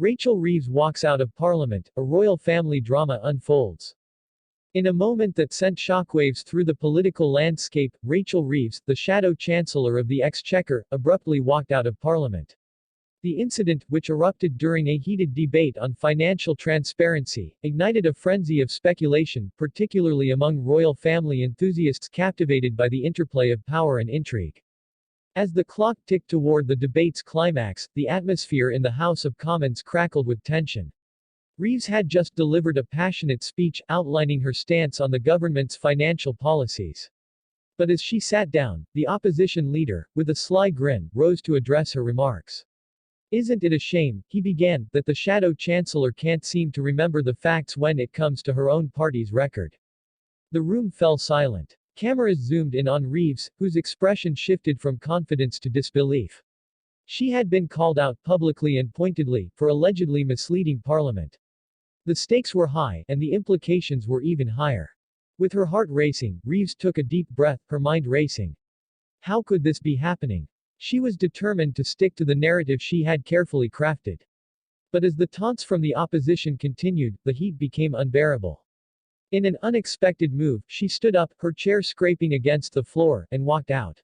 Rachel Reeves walks out of Parliament, a royal family drama unfolds. In a moment that sent shockwaves through the political landscape, Rachel Reeves, the Shadow Chancellor of the Exchequer, abruptly walked out of Parliament. The incident, which erupted during a heated debate on financial transparency, ignited a frenzy of speculation, particularly among royal family enthusiasts captivated by the interplay of power and intrigue. As the clock ticked toward the debate's climax, the atmosphere in the House of Commons crackled with tension. Reeves had just delivered a passionate speech outlining her stance on the government's financial policies. But as she sat down, the opposition leader, with a sly grin, rose to address her remarks. "Isn't it a shame," he began, "that the Shadow Chancellor can't seem to remember the facts when it comes to her own party's record?" The room fell silent. Cameras zoomed in on Reeves, whose expression shifted from confidence to disbelief. She had been called out publicly and pointedly for allegedly misleading Parliament. The stakes were high, and the implications were even higher. With her heart racing, Reeves took a deep breath, her mind racing. How could this be happening? She was determined to stick to the narrative she had carefully crafted. But as the taunts from the opposition continued, the heat became unbearable. In an unexpected move, she stood up, her chair scraping against the floor, and walked out.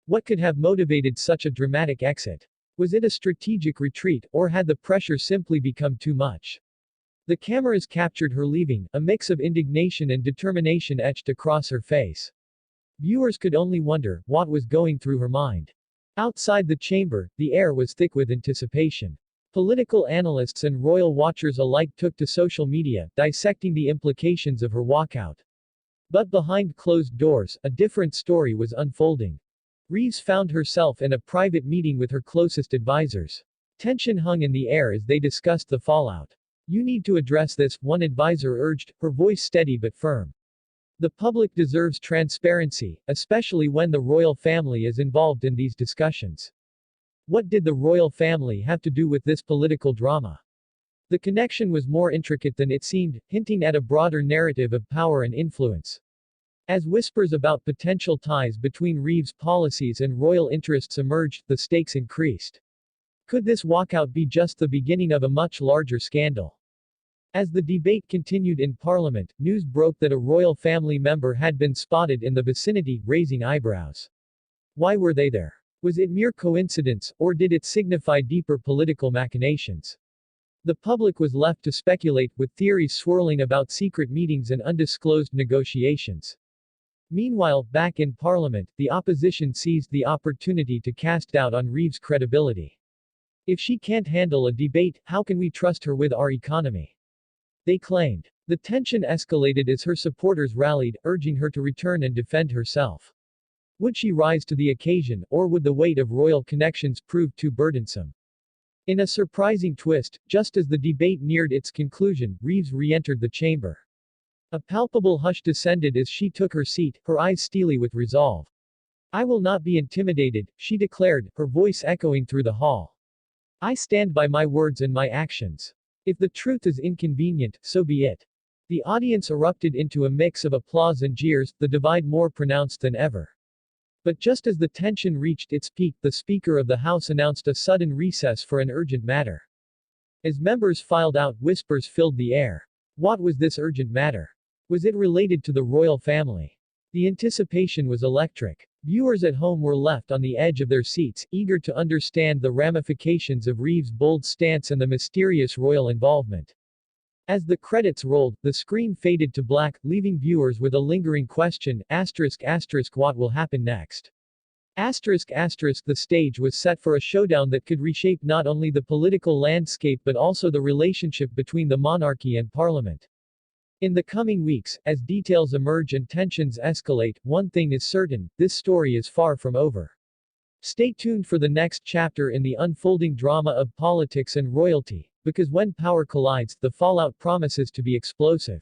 What could have motivated such a dramatic exit? Was it a strategic retreat, or had the pressure simply become too much? The cameras captured her leaving, a mix of indignation and determination etched across her face. Viewers could only wonder what was going through her mind. Outside the chamber, the air was thick with anticipation. Political analysts and royal watchers alike took to social media, dissecting the implications of her walkout. But behind closed doors, a different story was unfolding. Reeves found herself in a private meeting with her closest advisors. Tension hung in the air as they discussed the fallout. "You need to address this," one advisor urged, her voice steady but firm. "The public deserves transparency, especially when the royal family is involved in these discussions." What did the royal family have to do with this political drama? The connection was more intricate than it seemed, hinting at a broader narrative of power and influence. As whispers about potential ties between Reeves' policies and royal interests emerged, the stakes increased. Could this walkout be just the beginning of a much larger scandal? As the debate continued in Parliament, news broke that a royal family member had been spotted in the vicinity, raising eyebrows. Why were they there? Was it mere coincidence, or did it signify deeper political machinations? The public was left to speculate, with theories swirling about secret meetings and undisclosed negotiations. Meanwhile, back in Parliament, the opposition seized the opportunity to cast doubt on Reeves' credibility. "If she can't handle a debate, how can we trust her with our economy?" they claimed. The tension escalated as her supporters rallied, urging her to return and defend herself. Would she rise to the occasion, or would the weight of royal connections prove too burdensome? In a surprising twist, just as the debate neared its conclusion, Reeves re-entered the chamber. A palpable hush descended as she took her seat, her eyes steely with resolve. "I will not be intimidated," she declared, her voice echoing through the hall. "I stand by my words and my actions. If the truth is inconvenient, so be it." The audience erupted into a mix of applause and jeers, the divide more pronounced than ever. But just as the tension reached its peak, the Speaker of the House announced a sudden recess for an urgent matter. As members filed out, whispers filled the air. What was this urgent matter? Was it related to the royal family? The anticipation was electric. Viewers at home were left on the edge of their seats, eager to understand the ramifications of Reeves' bold stance and the mysterious royal involvement. As the credits rolled, the screen faded to black, leaving viewers with a lingering question, what will happen next? The stage was set for a showdown that could reshape not only the political landscape but also the relationship between the monarchy and Parliament. In the coming weeks, as details emerge and tensions escalate, one thing is certain, this story is far from over. Stay tuned for the next chapter in the unfolding drama of politics and royalty, because when power collides, the fallout promises to be explosive.